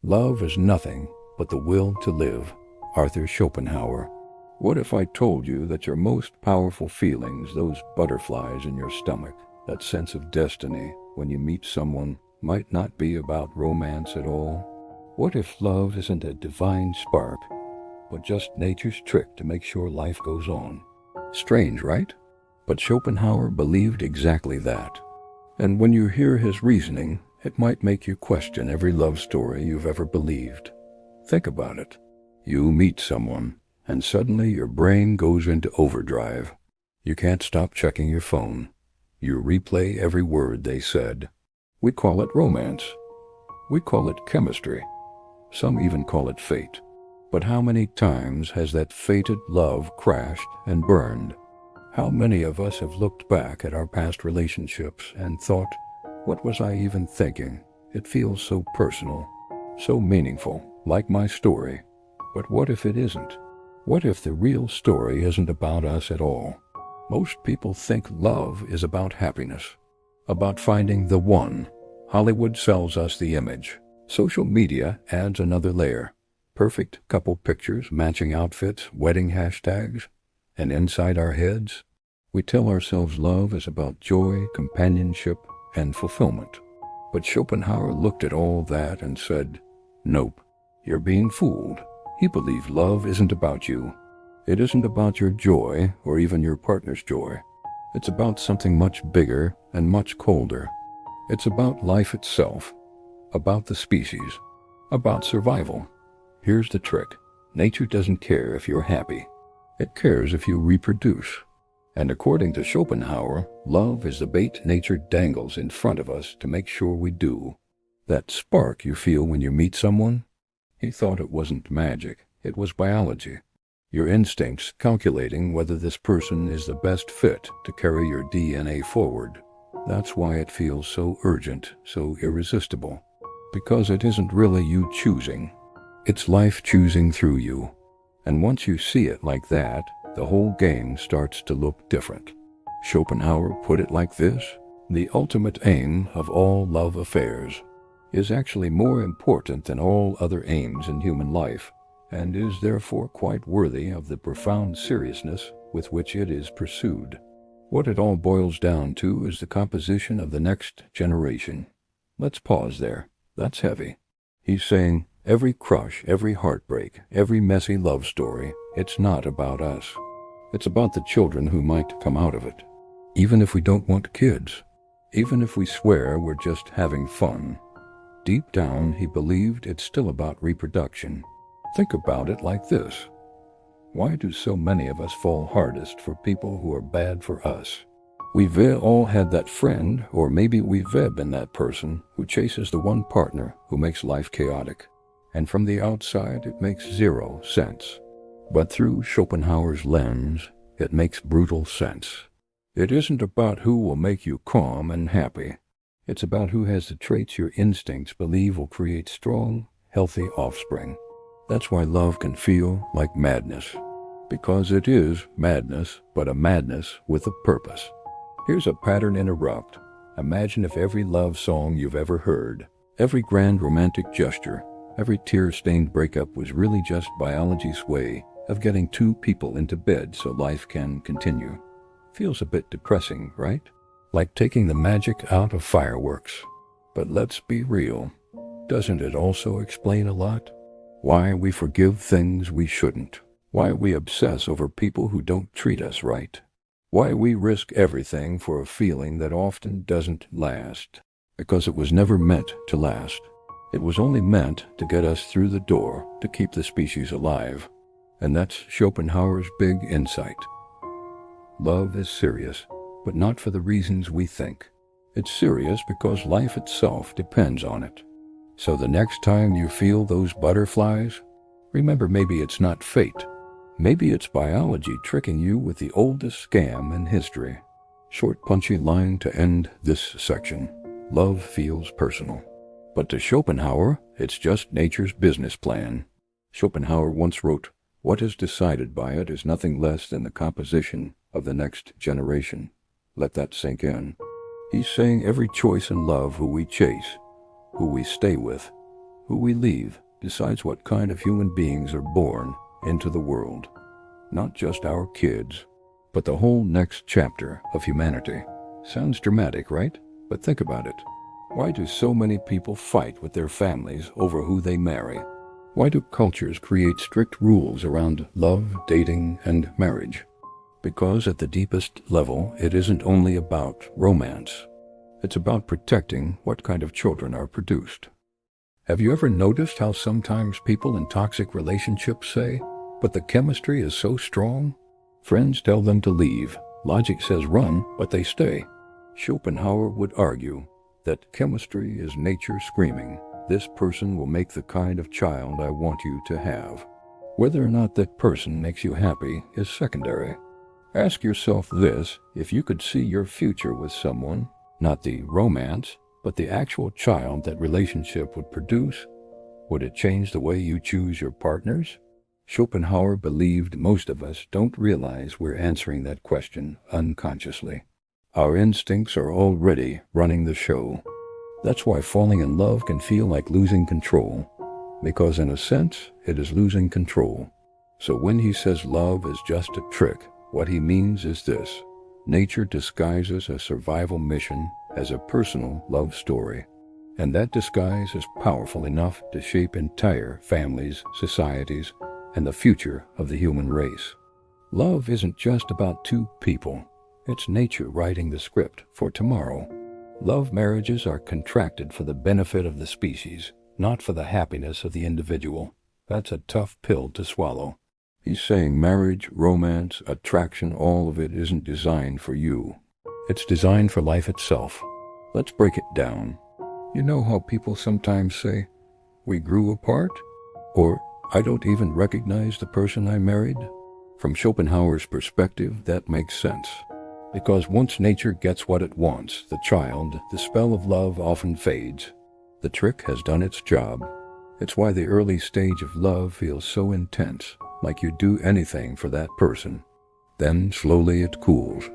Love is nothing but the will to live. Arthur Schopenhauer. What if I told you that your most powerful feelings, those butterflies in your stomach, that sense of destiny when you meet someone, might not be about romance at all? What if love isn't a divine spark, but just nature's trick to make sure life goes on? Strange, right? But Schopenhauer believed exactly that. And when you hear his reasoning, it might make you question every love story you've ever believed. Think about it. You meet someone, and suddenly your brain goes into overdrive. You can't stop checking your phone. You replay every word they said. We call it romance. We call it chemistry. Some even call it fate. But how many times has that fated love crashed and burned? How many of us have looked back at our past relationships and thought, what was I even thinking? It feels so personal, so meaningful, like my story. But what if it isn't? What if the real story isn't about us at all? Most people think love is about happiness, about finding the one. Hollywood sells us the image. Social media adds another layer. Perfect couple pictures, matching outfits, wedding hashtags, and inside our heads, we tell ourselves love is about joy, companionship, and fulfillment. But Schopenhauer looked at all that and said, nope, you're being fooled. He believed love isn't about you. It isn't about your joy or even your partner's joy. It's about something much bigger and much colder. It's about life itself, about the species, about survival. Here's the trick. Nature doesn't care if you're happy. It cares if you reproduce. And according to Schopenhauer, love is the bait nature dangles in front of us to make sure we do. That spark you feel when you meet someone? He thought it wasn't magic. It was biology. Your instincts calculating whether this person is the best fit to carry your DNA forward. That's why it feels so urgent, so irresistible. Because it isn't really you choosing. It's life choosing through you. And once you see it like that, the whole game starts to look different. Schopenhauer put it like this: the ultimate aim of all love affairs is actually more important than all other aims in human life, and is therefore quite worthy of the profound seriousness with which it is pursued. What it all boils down to is the composition of the next generation. Let's pause there. That's heavy. He's saying, every crush, every heartbreak, every messy love story, it's not about us. It's about the children who might come out of it. Even if we don't want kids, even if we swear we're just having fun, deep down he believed it's still about reproduction. Think about it like this. Why do so many of us fall hardest for people who are bad for us? We've all had that friend, or maybe we've been that person who chases the one partner who makes life chaotic. And from the outside, it makes zero sense. But through Schopenhauer's lens, it makes brutal sense. It isn't about who will make you calm and happy. It's about who has the traits your instincts believe will create strong, healthy offspring. That's why love can feel like madness. Because it is madness, but a madness with a purpose. Here's a pattern interrupt. Imagine if every love song you've ever heard, every grand romantic gesture, every tear-stained breakup was really just biology's way of getting two people into bed so life can continue. Feels a bit depressing, right? Like taking the magic out of fireworks. But let's be real. Doesn't it also explain a lot? Why we forgive things we shouldn't. Why we obsess over people who don't treat us right. Why we risk everything for a feeling that often doesn't last. Because it was never meant to last. It was only meant to get us through the door, to keep the species alive. And that's Schopenhauer's big insight. Love is serious, but not for the reasons we think. It's serious because life itself depends on it. So the next time you feel those butterflies, remember maybe it's not fate. Maybe it's biology tricking you with the oldest scam in history. Short punchy line to end this section. Love feels personal. But to Schopenhauer, it's just nature's business plan. Schopenhauer once wrote, "What is decided by it is nothing less than the composition of the next generation." Let that sink in. He's saying every choice in love, who we chase, who we stay with, Who we leave decides what kind of human beings are born into the world. Not just our kids, but the whole next chapter of humanity. Sounds dramatic, right? But think about it. Why do so many people fight with their families over who they marry? Why do cultures create strict rules around love, dating, and marriage? Because at the deepest level, it isn't only about romance. It's about protecting what kind of children are produced. Have you ever noticed how sometimes people in toxic relationships say, "But the chemistry is so strong"? Friends tell them to leave. Logic says run, but they stay. Schopenhauer would argue that chemistry is nature screaming, "This person will make the kind of child I want you to have." Whether or not that person makes you happy is secondary. Ask yourself this: if you could see your future with someone, not the romance, but the actual child that relationship would produce, would it change the way you choose your partners? Schopenhauer believed most of us don't realize we're answering that question unconsciously. Our instincts are already running the show. That's why falling in love can feel like losing control, because in a sense, it is losing control. So when he says love is just a trick, what he means is this: nature disguises a survival mission as a personal love story. And that disguise is powerful enough to shape entire families, societies, and the future of the human race. Love isn't just about two people. It's nature writing the script for tomorrow. Love marriages are contracted for the benefit of the species, not for the happiness of the individual. That's a tough pill to swallow. He's saying marriage, romance, attraction, all of it isn't designed for you. It's designed for life itself. Let's break it down. You know how people sometimes say, "We grew apart," or "I don't even recognize the person I married"? From Schopenhauer's perspective, that makes sense. Because once nature gets what it wants, the child, the spell of love often fades. The trick has done its job. It's why the early stage of love feels so intense, like you'd do anything for that person. Then slowly it cools.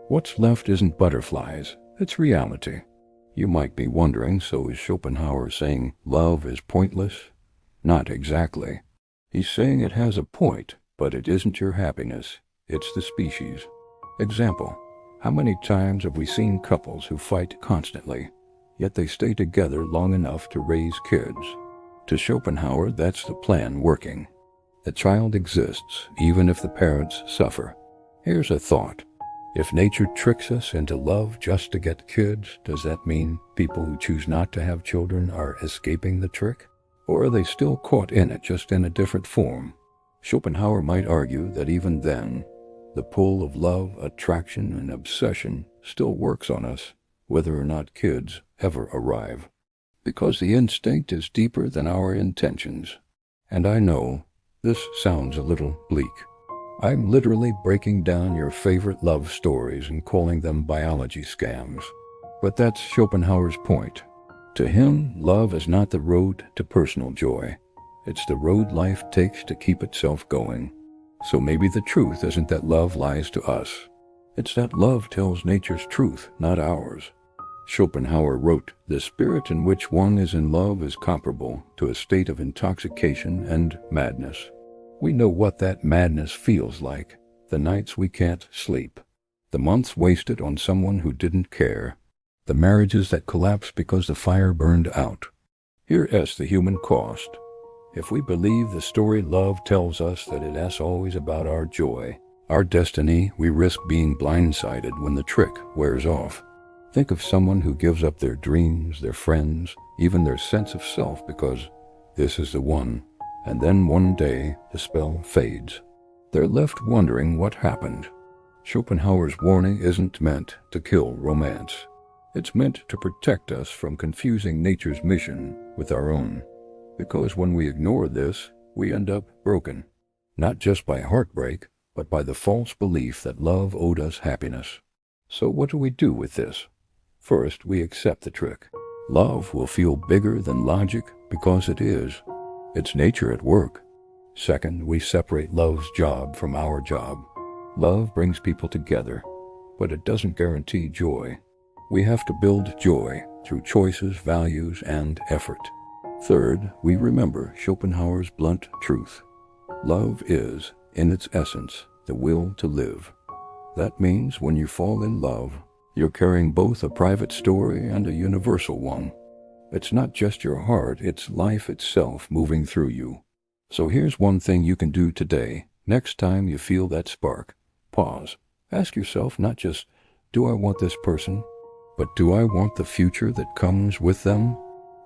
What's left isn't butterflies, it's reality. You might be wondering, so is Schopenhauer saying love is pointless? Not exactly. He's saying it has a point, but it isn't your happiness, it's the species. Example: how many times have we seen couples who fight constantly, yet they stay together long enough to raise kids? To Schopenhauer, that's the plan working. The child exists, even if the parents suffer. Here's a thought. If nature tricks us into love just to get kids, does that mean people who choose not to have children are escaping the trick? Or are they still caught in it, just in a different form? Schopenhauer might argue that even then, the pull of love, attraction, and obsession still works on us, whether or not kids ever arrive. Because the instinct is deeper than our intentions. And I know, this sounds a little bleak. I'm literally breaking down your favorite love stories and calling them biology scams. But that's Schopenhauer's point. To him, love is not the road to personal joy. It's the road life takes to keep itself going. So maybe the truth isn't that love lies to us. It's that love tells nature's truth, not ours. Schopenhauer wrote, "The spirit in which one is in love is comparable to a state of intoxication and madness." We know what that madness feels like. The nights we can't sleep. The months wasted on someone who didn't care. The marriages that collapse because the fire burned out. Here's the human cost. If we believe the story love tells us that it's always about our joy, our destiny, we risk being blindsided when the trick wears off. Think of someone who gives up their dreams, their friends, even their sense of self because this is the one. And then one day, the spell fades. They're left wondering what happened. Schopenhauer's warning isn't meant to kill romance. It's meant to protect us from confusing nature's mission with our own. Because when we ignore this, we end up broken. Not just by heartbreak, but by the false belief that love owed us happiness. So what do we do with this? First, we accept the trick. Love will feel bigger than logic because it is. It's nature at work. Second, we separate love's job from our job. Love brings people together, but it doesn't guarantee joy. We have to build joy through choices, values, and effort. Third, we remember Schopenhauer's blunt truth. Love is, in its essence, the will to live. That means when you fall in love, you're carrying both a private story and a universal one. It's not just your heart, it's life itself moving through you. So here's one thing you can do today. Next time you feel that spark, pause. Ask yourself not just, do I want this person, but do I want the future that comes with them?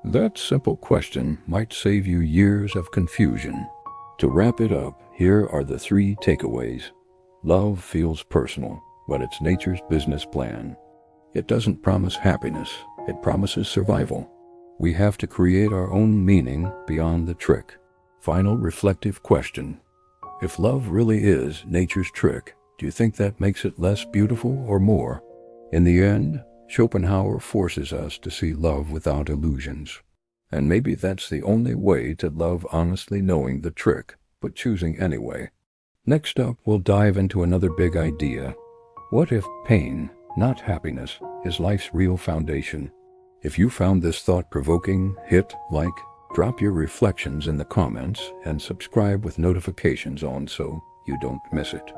That simple question might save you years of confusion. To wrap it up, here are the 3 takeaways. Love feels personal, but it's nature's business plan. It doesn't promise happiness, it promises survival. We have to create our own meaning beyond the trick. Final reflective question. If love really is nature's trick, do you think that makes it less beautiful or more? In the end, Schopenhauer forces us to see love without illusions. And maybe that's the only way to love, honestly knowing the trick, but choosing anyway. Next up, we'll dive into another big idea. What if pain, not happiness, is life's real foundation? If you found this thought-provoking, hit like, drop your reflections in the comments, and subscribe with notifications on so you don't miss it.